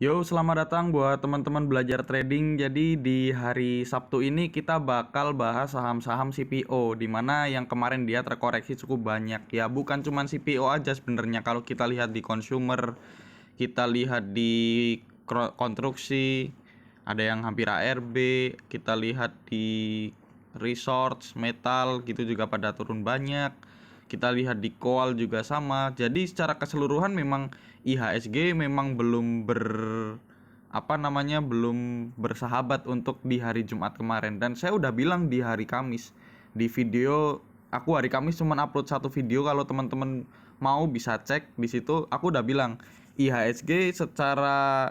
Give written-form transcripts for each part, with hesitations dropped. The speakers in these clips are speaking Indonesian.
Yo, selamat datang buat teman-teman belajar trading. Jadi di hari Sabtu ini kita bakal bahas saham-saham CPO, di mana yang kemarin dia terkoreksi cukup banyak. Ya, bukan cuman CPO aja sebenarnya. Kalau kita lihat di consumer, kita lihat di konstruksi, ada yang hampir ARB, kita lihat di resource, metal gitu juga pada turun banyak. Kita lihat di coal juga sama. Jadi secara keseluruhan memang IHSG memang belum bersahabat untuk di hari Jumat kemarin. Dan saya udah bilang di hari Kamis di video aku hari Kamis cuma upload satu video. Kalau teman-teman mau bisa cek di situ. Aku udah bilang IHSG secara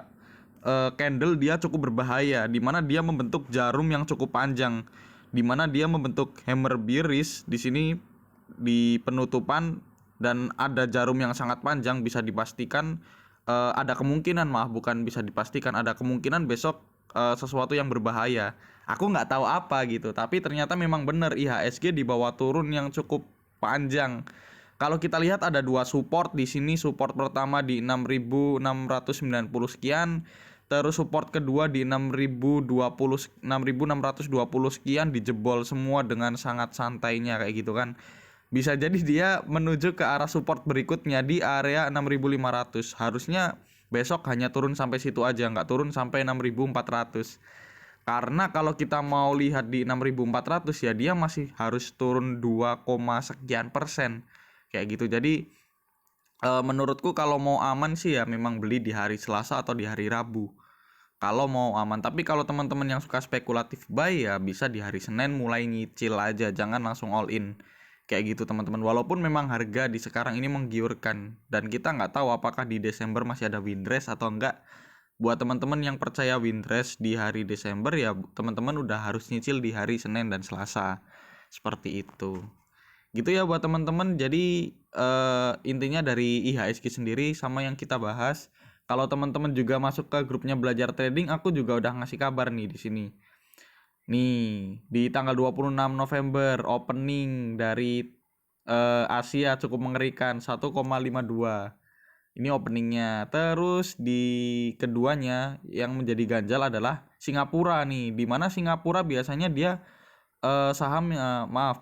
candle dia cukup berbahaya, di mana dia membentuk jarum yang cukup panjang, di mana dia membentuk hammer bearish di sini di penutupan, dan ada jarum yang sangat panjang. Bisa dipastikan ada kemungkinan, bukan bisa dipastikan, ada kemungkinan besok sesuatu yang berbahaya. Aku nggak tahu apa gitu, tapi ternyata memang benar IHSG di bawah turun yang cukup panjang. Kalau kita lihat ada dua support di sini. Support pertama di 6.690 sekian, terus support kedua di 6.620 sekian, dijebol semua dengan sangat santainya kayak gitu kan. Bisa jadi dia menuju ke arah support berikutnya di area 6.500. Harusnya besok hanya turun sampai situ aja, nggak turun sampai 6.400. Karena kalau kita mau lihat di 6.400 ya dia masih harus turun 2, sekian persen kayak gitu. Jadi menurutku kalau mau aman sih ya memang beli di hari Selasa atau di hari Rabu kalau mau aman. Tapi kalau teman-teman yang suka spekulatif buy ya bisa di hari Senin mulai nyicil aja, jangan langsung all in kayak gitu teman-teman. Walaupun memang harga di sekarang ini menggiurkan dan kita nggak tahu apakah di Desember masih ada windrest atau enggak. Buat teman-teman yang percaya windrest di hari Desember ya teman-teman udah harus nyicil di hari Senin dan Selasa seperti itu. Gitu ya buat teman-teman. Jadi intinya dari IHSG sendiri sama yang kita bahas. Kalau teman-teman juga masuk ke grupnya belajar trading, aku juga udah ngasih kabar nih di sini. Nih, di tanggal 26 November opening dari Asia cukup mengerikan 1,52. Ini openingnya. Terus di keduanya yang menjadi ganjal adalah Singapura nih. Di mana Singapura biasanya dia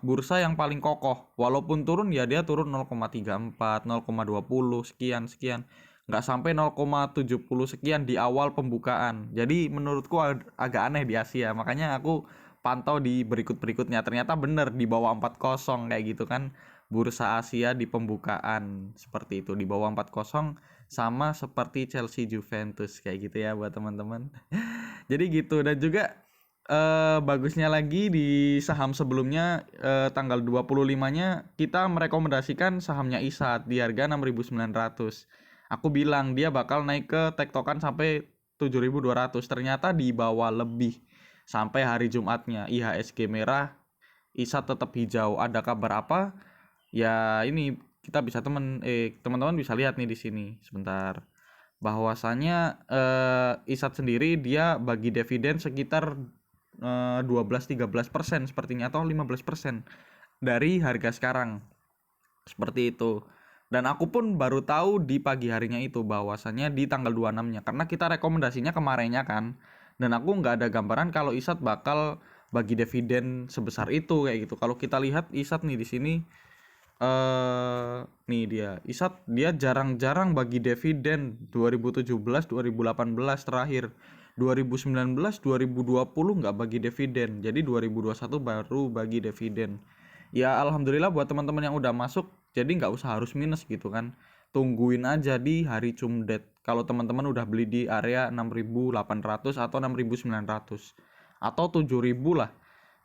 bursa yang paling kokoh. Walaupun turun ya dia turun 0,34, 0,20 sekian sekian. Nggak sampai 0,70 sekian di awal pembukaan. Jadi menurutku agak aneh di Asia. Makanya aku pantau di berikut-berikutnya. Ternyata bener di bawah 40 kayak gitu kan. Bursa Asia di pembukaan seperti itu di bawah 40, sama seperti Chelsea Juventus kayak gitu ya buat teman-teman. Jadi gitu. Dan juga bagusnya lagi di saham sebelumnya tanggal 25-nya kita merekomendasikan sahamnya ISAT di harga 6.900. Aku bilang dia bakal naik ke tektokan sampai 7.200. Ternyata di bawah lebih sampai hari Jumatnya. IHSG merah, ISAT tetap hijau. Ada kabar apa? Ya ini kita bisa teman-teman bisa lihat nih di sini sebentar. Bahwasanya ISAT sendiri dia bagi dividen sekitar 12-13% sepertinya, atau 15% dari harga sekarang seperti itu. Dan aku pun baru tahu di pagi harinya itu bahwasannya di tanggal 26-nya, karena kita rekomendasinya kemarinnya kan. Dan aku nggak ada gambaran kalau ISAT bakal bagi dividen sebesar itu kayak gitu. Kalau kita lihat ISAT nih di sini, nih dia ISAT dia jarang-jarang bagi dividen. 2017 2018 terakhir, 2019 2020 nggak bagi dividen, jadi 2021 baru bagi dividen. Ya alhamdulillah buat teman-teman yang udah masuk, jadi nggak usah harus minus gitu kan. Tungguin aja di hari Cumdet kalau teman-teman udah beli di area 6.800 atau 6.900 atau 7.000 lah.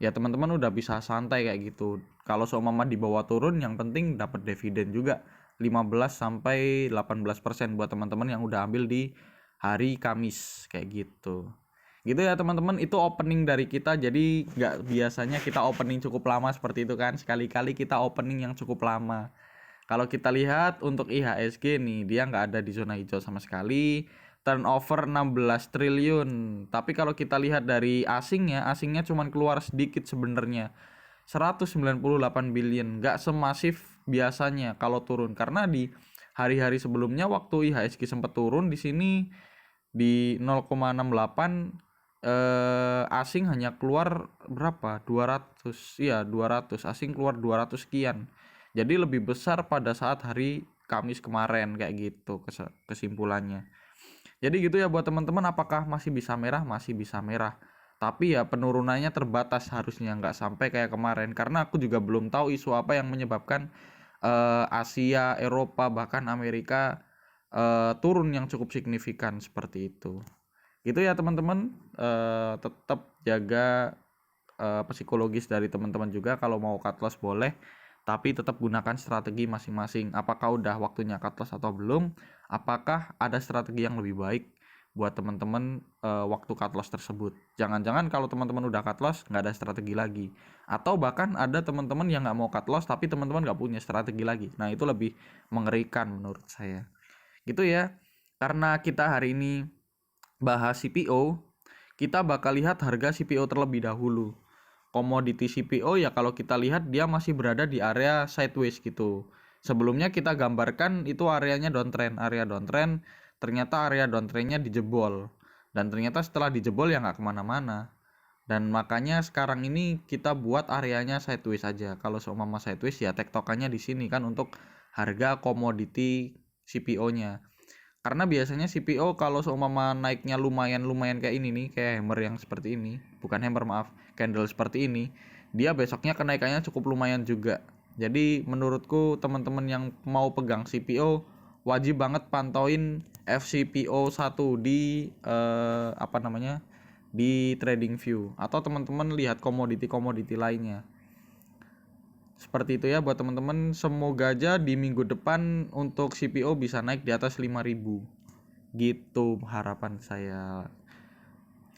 Ya teman-teman udah bisa santai kayak gitu. Kalau seumpama di bawah turun, yang penting dapat dividen juga 15 sampai 18% buat teman-teman yang udah ambil di hari Kamis kayak gitu. Gitu ya teman-teman, itu opening dari kita. Jadi nggak biasanya kita opening cukup lama seperti itu kan. Sekali-kali kita opening yang cukup lama. Kalau kita lihat untuk IHSG nih, dia nggak ada di zona hijau sama sekali. Turnover 16 triliun. Tapi kalau kita lihat dari asingnya cuma keluar sedikit sebenarnya. 198 billion, nggak semasif biasanya kalau turun. Karena di hari-hari sebelumnya waktu IHSG sempat turun di sini Di 0,68 asing hanya keluar berapa? 200. Iya, 200. Asing keluar 200 sekian. Jadi lebih besar pada saat hari Kamis kemarin kayak gitu kesimpulannya. Jadi gitu ya buat teman-teman, apakah masih bisa merah? Masih bisa merah. Tapi ya penurunannya terbatas, harusnya nggak sampai kayak kemarin. Karena aku juga belum tahu isu apa yang menyebabkan Asia, Eropa, bahkan Amerika turun yang cukup signifikan seperti itu. Gitu ya teman-teman, tetap jaga psikologis dari teman-teman juga. Kalau mau cut loss boleh, tapi tetap gunakan strategi masing-masing. Apakah udah waktunya cut loss atau belum? Apakah ada strategi yang lebih baik buat teman-teman waktu cut loss tersebut? Jangan-jangan kalau teman-teman udah cut loss nggak ada strategi lagi, atau bahkan ada teman-teman yang nggak mau cut loss tapi teman-teman nggak punya strategi lagi. Nah itu lebih mengerikan menurut saya. Gitu ya. Karena kita hari ini bahas CPO, kita bakal lihat harga CPO terlebih dahulu. Komoditi CPO ya kalau kita lihat dia masih berada di area sideways gitu. Sebelumnya kita gambarkan itu areanya downtrend, area downtrend. Ternyata area downtrendnya dijebol, dan ternyata setelah dijebol ya nggak kemana-mana. Dan makanya sekarang ini kita buat areanya sideways aja. Kalau seumpama sideways ya tektokannya di sini kan untuk harga komoditi CPO-nya. Karena biasanya CPO kalau seumpama naiknya lumayan kayak ini nih, kayak hammer yang seperti ini, bukan hammer maaf, candle seperti ini, dia besoknya kenaikannya cukup lumayan juga. Jadi menurutku teman-teman yang mau pegang CPO wajib banget pantauin FCPO 1 di di TradingView, atau teman-teman lihat komoditi-komoditi lainnya. Seperti itu ya buat teman-teman. Semoga aja di minggu depan untuk CPO bisa naik di atas 5.000. Gitu harapan saya.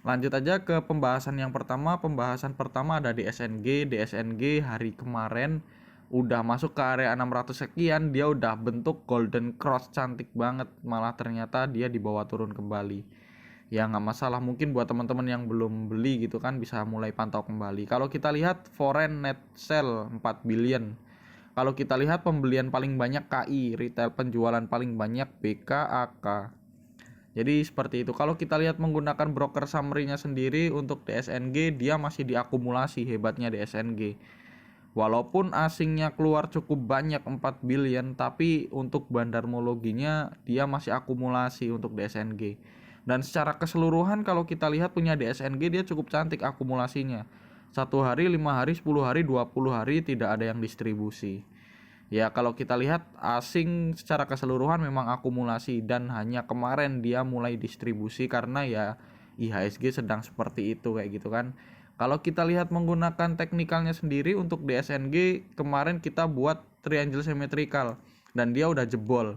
Lanjut aja ke pembahasan yang pertama. Pembahasan pertama ada di SNG. Di SNG hari kemarin udah masuk ke area 600 sekian, dia udah bentuk golden cross cantik banget. Malah ternyata dia dibawa turun kembali. Ya nggak masalah, mungkin buat teman-teman yang belum beli gitu kan bisa mulai pantau kembali. Kalau kita lihat foreign net sell 4 billion. Kalau kita lihat pembelian paling banyak KI, retail penjualan paling banyak BKAK. Jadi seperti itu. Kalau kita lihat menggunakan broker summary-nya sendiri untuk DSNG, dia masih diakumulasi, hebatnya DSNG. Walaupun asingnya keluar cukup banyak 4 billion, tapi untuk bandarmologinya dia masih akumulasi untuk DSNG. Dan secara keseluruhan kalau kita lihat punya DSNG dia cukup cantik akumulasinya. 1 hari, 5 hari, 10 hari, 20 hari tidak ada yang distribusi. Ya kalau kita lihat asing secara keseluruhan memang akumulasi, dan hanya kemarin dia mulai distribusi karena ya IHSG sedang seperti itu kayak gitu kan. Kalau kita lihat menggunakan teknikalnya sendiri untuk DSNG kemarin kita buat triangle symmetrical dan dia udah jebol.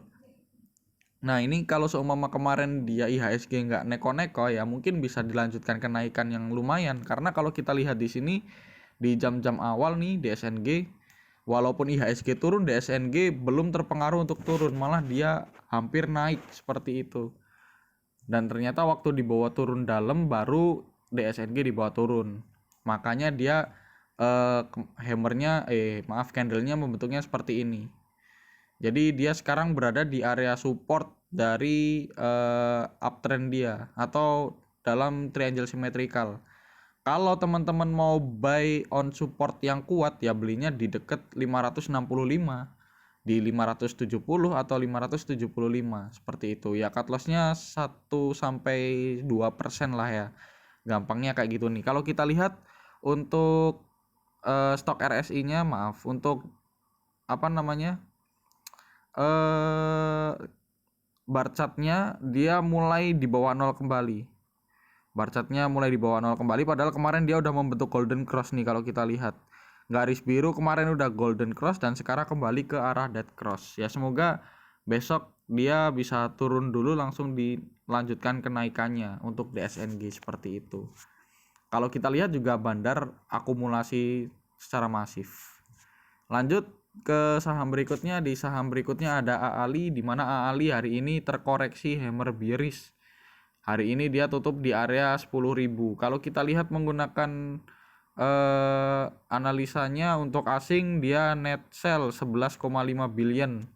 Nah ini kalau seumpama kemarin dia IHSG nggak neko-neko ya mungkin bisa dilanjutkan kenaikan yang lumayan, karena kalau kita lihat di sini di jam-jam awal nih DSNG walaupun IHSG turun, DSNG belum terpengaruh untuk turun, malah dia hampir naik seperti itu. Dan ternyata waktu dibawa turun dalam baru DSNG dibawa turun. Makanya dia hammernya candlenya membentuknya seperti ini. Jadi dia sekarang berada di area support dari uptrend dia atau dalam triangle symmetrical. Kalau teman-teman mau buy on support yang kuat ya belinya di dekat 565, di 570 atau 575 seperti itu. Ya cut loss-nya 1-2% lah ya. Gampangnya kayak gitu nih. Kalau kita lihat untuk stok RSI-nya untuk bar chart-nya dia mulai di bawah 0 kembali. Bar chart-nya mulai di bawah 0 kembali, padahal kemarin dia udah membentuk golden cross nih kalau kita lihat. Garis biru kemarin udah golden cross dan sekarang kembali ke arah dead cross. Ya semoga besok dia bisa turun dulu langsung dilanjutkan kenaikannya untuk DSNG seperti itu. Kalau kita lihat juga bandar akumulasi secara masif. Lanjut ke saham berikutnya. Di saham berikutnya ada AALI, di mana AALI hari ini terkoreksi hammer bearish. Hari ini dia tutup di area 10.000. Kalau kita lihat menggunakan analisanya untuk asing dia net sell 11,5 billion.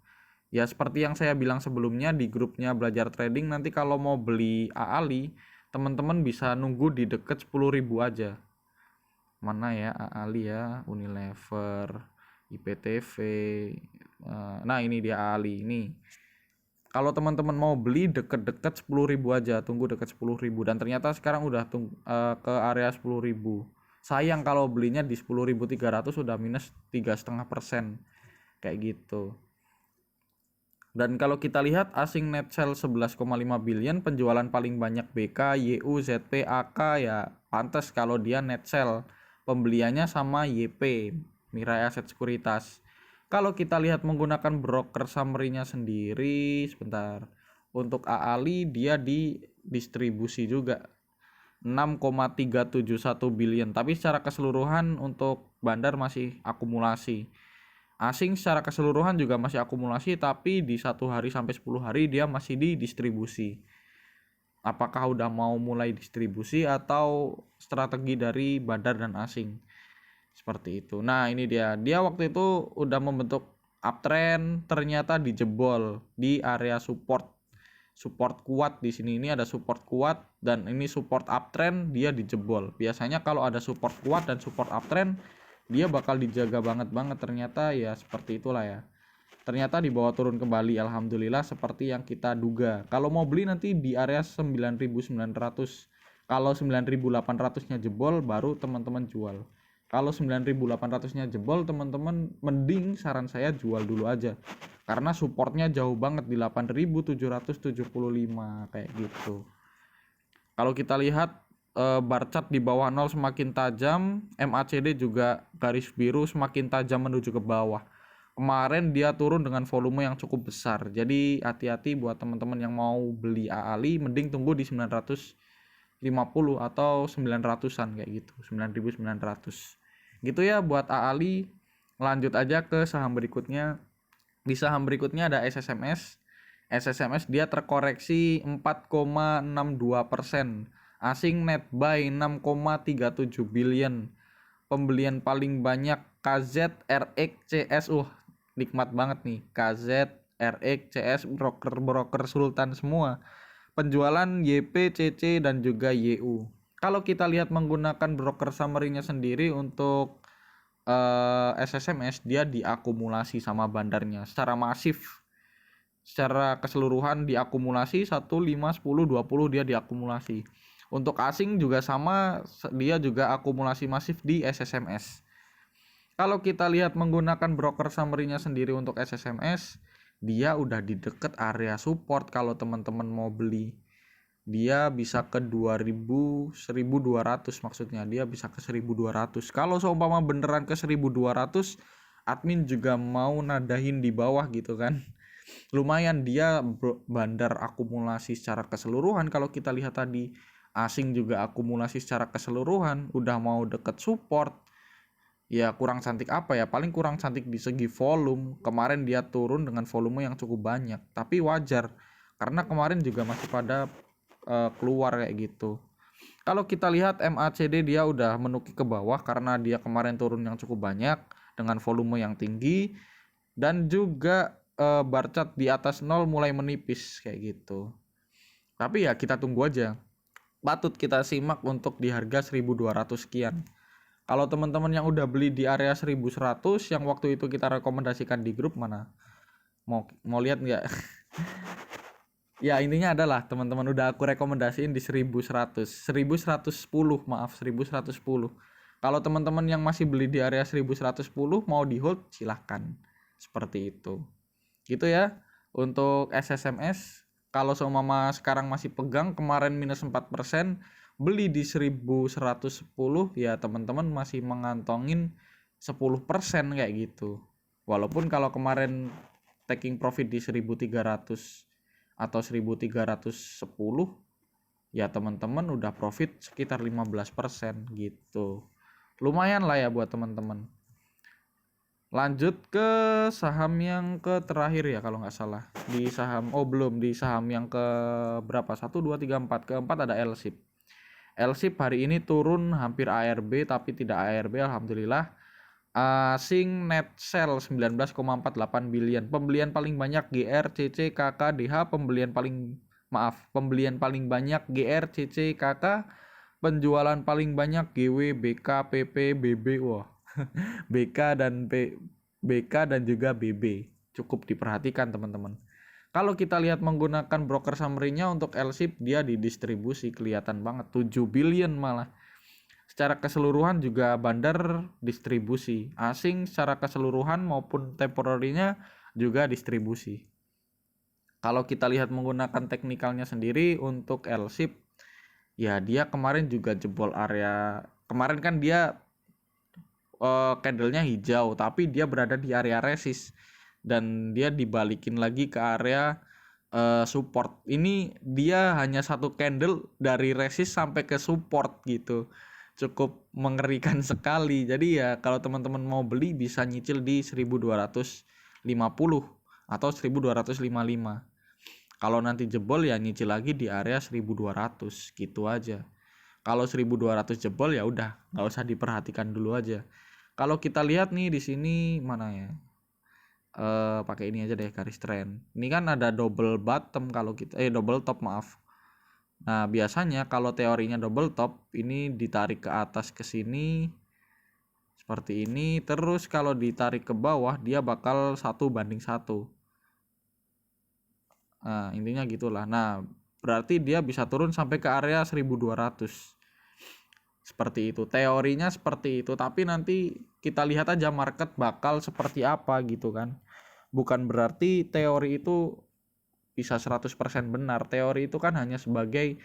Ya seperti yang saya bilang sebelumnya di grupnya belajar trading, nanti kalau mau beli AALI, teman-teman bisa nunggu di deket 10.000 aja. Mana ya AALI ya, Unilever, IPTV. Nah ini dia AALI ini. Kalau teman-teman mau beli deket-deket 10.000 aja, tunggu deket 10.000, dan ternyata sekarang udah ke area 10.000. Sayang kalau belinya di 10.300 udah minus 3,5% kayak gitu. Dan kalau kita lihat asing net sell 11,5 billion, penjualan paling banyak BK, YU, ZP, AK, ya pantas kalau dia net sell. Pembeliannya sama YP, Mirai Aset Sekuritas. Kalau kita lihat menggunakan broker summary-nya sendiri, sebentar. Untuk AALI dia di distribusi juga 6,371 billion, tapi secara keseluruhan untuk bandar masih akumulasi. Asing secara keseluruhan juga masih akumulasi, tapi di 1 hari sampai 10 hari dia masih di distribusi. Apakah udah mau mulai distribusi atau strategi dari bandar dan asing? Seperti itu. Nah, ini dia. Dia waktu itu udah membentuk uptrend, ternyata dijebol di area support. Support kuat di sini. Ini ada support kuat dan ini support uptrend, dia dijebol. Biasanya kalau ada support kuat dan support uptrend, dia bakal dijaga banget, ternyata ya seperti itulah ya. Ternyata dibawa turun kembali, alhamdulillah seperti yang kita duga. Kalau mau beli nanti di area 9.900. Kalau 9.800-nya jebol baru teman-teman jual. Kalau 9.800-nya jebol, teman-teman mending saran saya jual dulu aja. Karena supportnya jauh banget di 8.775 kayak gitu. Kalau kita lihat bar chart di bawah 0 semakin tajam, MACD juga garis biru semakin tajam menuju ke bawah. Kemarin dia turun dengan volume yang cukup besar. Jadi hati-hati buat teman-teman yang mau beli AALI, mending tunggu di 950 atau 900-an kayak gitu, 9.900. Gitu ya buat AALI. Lanjut aja ke saham berikutnya. Di saham berikutnya ada SSMS. SSMS dia terkoreksi 4,62%. Asing net buy 6,37 billion. Pembelian paling banyak KZ, RX, CS. Nikmat banget nih. KZ, RX, CS, broker Sultan semua. Penjualan YP, CC, dan juga YU. Kalau kita lihat menggunakan broker summary-nya sendiri untuk SSMS, dia diakumulasi sama bandarnya secara masif. Secara keseluruhan diakumulasi 1, 5, 10, 20 dia diakumulasi. Untuk asing juga sama, dia juga akumulasi masif di SSMS. Kalau kita lihat menggunakan broker summary-nya sendiri untuk SSMS, dia udah di deket area support. Kalau teman-teman mau beli, dia bisa ke 2000, 1200 maksudnya. Dia bisa ke 1200. Kalau seumpama beneran ke 1200, admin juga mau nadahin di bawah gitu kan. Lumayan dia bandar akumulasi secara keseluruhan. Kalau kita lihat tadi asing juga akumulasi secara keseluruhan, udah mau deket support. Ya kurang cantik apa ya, paling kurang cantik di segi volume. Kemarin dia turun dengan volume yang cukup banyak, tapi wajar karena kemarin juga masih pada keluar kayak gitu. Kalau kita lihat MACD dia udah menuki ke bawah karena dia kemarin turun yang cukup banyak dengan volume yang tinggi, dan juga bar chart di atas 0 mulai menipis kayak gitu. Tapi ya kita tunggu aja. Patut kita simak untuk di harga 1.200 sekian. Kalau teman-teman yang udah beli di area 1.100 yang waktu itu kita rekomendasikan di grup, mana? Mau lihat nggak? Ya intinya adalah teman-teman udah aku rekomendasiin di 1.100, 1.110, maaf 1.110. Kalau teman-teman yang masih beli di area 1.110 mau di hold silahkan. Seperti itu. Gitu ya untuk SSMS. Kalau seumpama sekarang masih pegang, kemarin minus 4%, beli di 1.110, ya teman-teman masih mengantongin 10% kayak gitu. Walaupun kalau kemarin taking profit di 1.300 atau 1.310, ya teman-teman udah profit sekitar 15% gitu. Lumayan lah ya buat teman-teman. Lanjut ke saham yang ke terakhir ya kalau nggak salah. Di saham, belum, di saham yang ke berapa? 1, 2, 3, 4. Keempat ada LSIP. LSIP hari ini turun hampir ARB tapi tidak ARB, alhamdulillah. Asing net sell 19,48 billion. Pembelian paling banyak GR, CC, KK, DH. Pembelian paling banyak GR, CC, KK. Penjualan paling banyak GW, BK, PP, BB. Wah. BK dan juga BB. Cukup diperhatikan teman-teman. Kalau kita lihat menggunakan broker summary-nya untuk LSIP, dia didistribusi kelihatan banget 7 billion malah. Secara keseluruhan juga bandar distribusi. Asing secara keseluruhan maupun temporary-nya juga distribusi. Kalau kita lihat menggunakan teknikalnya sendiri untuk LSIP, ya dia kemarin juga jebol area. Kemarin kan dia candle-nya hijau, tapi dia berada di area resist. Dan dia dibalikin lagi ke area support. Ini dia hanya satu candle dari resist sampai ke support gitu. Cukup mengerikan sekali. Jadi ya kalau teman-teman mau beli bisa nyicil di 1250 atau 1255. Kalau nanti jebol ya nyicil lagi di area 1200 gitu aja. Kalau 1200 jebol ya udah nggak usah diperhatikan dulu aja. Kalau kita lihat nih di sini mana ya? Pakai ini aja deh, garis trend. Ini kan ada double bottom kalau kita double top maaf. Nah, biasanya kalau teorinya double top ini ditarik ke atas ke sini seperti ini, terus kalau ditarik ke bawah dia bakal 1:1. Nah, intinya gitulah. Nah, berarti dia bisa turun sampai ke area 1200. Seperti itu. Teorinya seperti itu, tapi nanti kita lihat aja market bakal seperti apa gitu kan. Bukan berarti teori itu bisa 100% benar. Teori itu kan hanya sebagai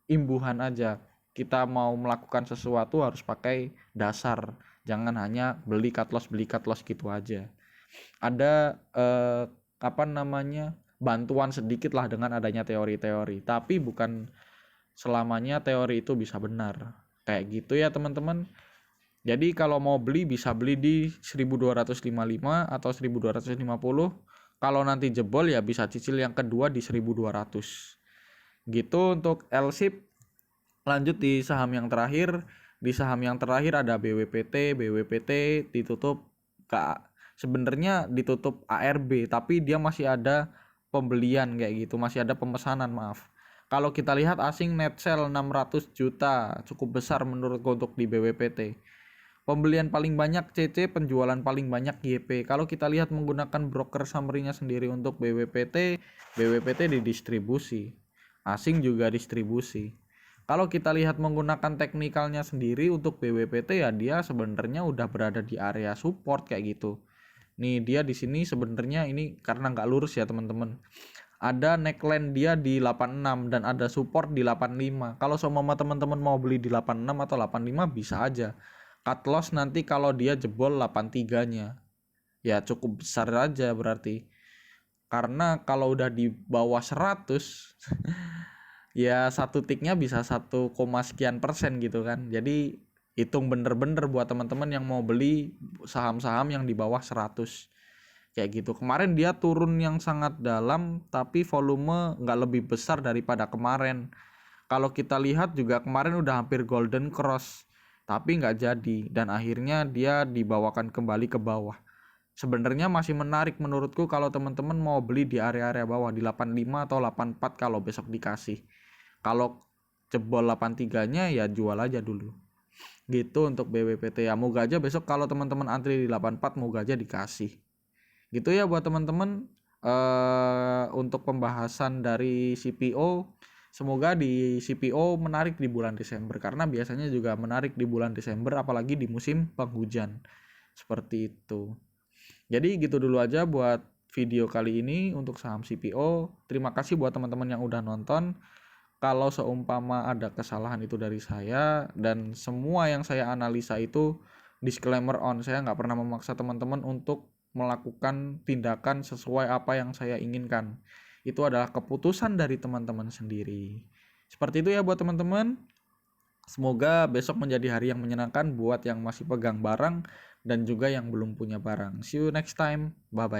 imbuhan aja. Kita mau melakukan sesuatu harus pakai dasar. Jangan hanya beli cut loss gitu aja. Ada bantuan sedikit lah dengan adanya teori-teori. Tapi bukan selamanya teori itu bisa benar. Kayak gitu ya teman-teman. Jadi kalau mau beli bisa beli di 1255 atau 1250. Kalau nanti jebol ya bisa cicil yang kedua di 1200. Gitu untuk LSIP. Lanjut di saham yang terakhir. Di saham yang terakhir ada BWPT. BWPT ditutup sebenarnya ditutup ARB, tapi dia masih ada pembelian kayak gitu, masih ada pemesanan maaf. Kalau kita lihat asing net sell 600 juta, cukup besar menurutku untuk di BWPT. Pembelian paling banyak CC, penjualan paling banyak YP. Kalau kita lihat menggunakan broker summary-nya sendiri untuk BWPT didistribusi. Asing juga distribusi. Kalau kita lihat menggunakan teknikalnya sendiri untuk BWPT ya dia sebenarnya udah berada di area support kayak gitu. Nih dia di sini sebenarnya ini karena nggak lurus ya teman-teman. Ada neckline dia di 86 dan ada support di 85. Kalau semua teman-teman mau beli di 86 atau 85 bisa aja. Cut loss nanti kalau dia jebol 83-nya. Ya cukup besar aja berarti. Karena kalau udah di bawah 100 ya satu ticknya bisa 1, sekian persen gitu kan. Jadi hitung bener-bener buat teman-teman yang mau beli saham-saham yang di bawah 100. Kayak gitu. Kemarin dia turun yang sangat dalam tapi volume nggak lebih besar daripada kemarin. Kalau kita lihat juga kemarin udah hampir golden cross tapi nggak jadi dan akhirnya dia dibawakan kembali ke bawah. Sebenarnya masih menarik menurutku kalau teman-teman mau beli di area-area bawah di 85 atau 84 kalau besok dikasih. Kalau jebol 83-nya ya jual aja dulu. Gitu untuk BWPT ya. Moga aja besok kalau teman-teman antri di 84 moga aja dikasih. Gitu ya buat teman-teman untuk pembahasan dari CPO. Semoga di CPO menarik di bulan Desember karena biasanya juga menarik di bulan Desember apalagi di musim penghujan. Seperti itu. Jadi gitu dulu aja buat video kali ini untuk saham CPO. Terima kasih buat teman-teman yang udah nonton. Kalau seumpama ada kesalahan itu dari saya dan semua yang saya analisa itu disclaimer on. Saya nggak pernah memaksa teman-teman untuk melakukan tindakan sesuai apa yang saya inginkan. Itu adalah keputusan dari teman-teman sendiri. Seperti itu ya buat teman-teman. Semoga besok menjadi hari yang menyenangkan buat yang masih pegang barang dan juga yang belum punya barang. See you next time. Bye-bye.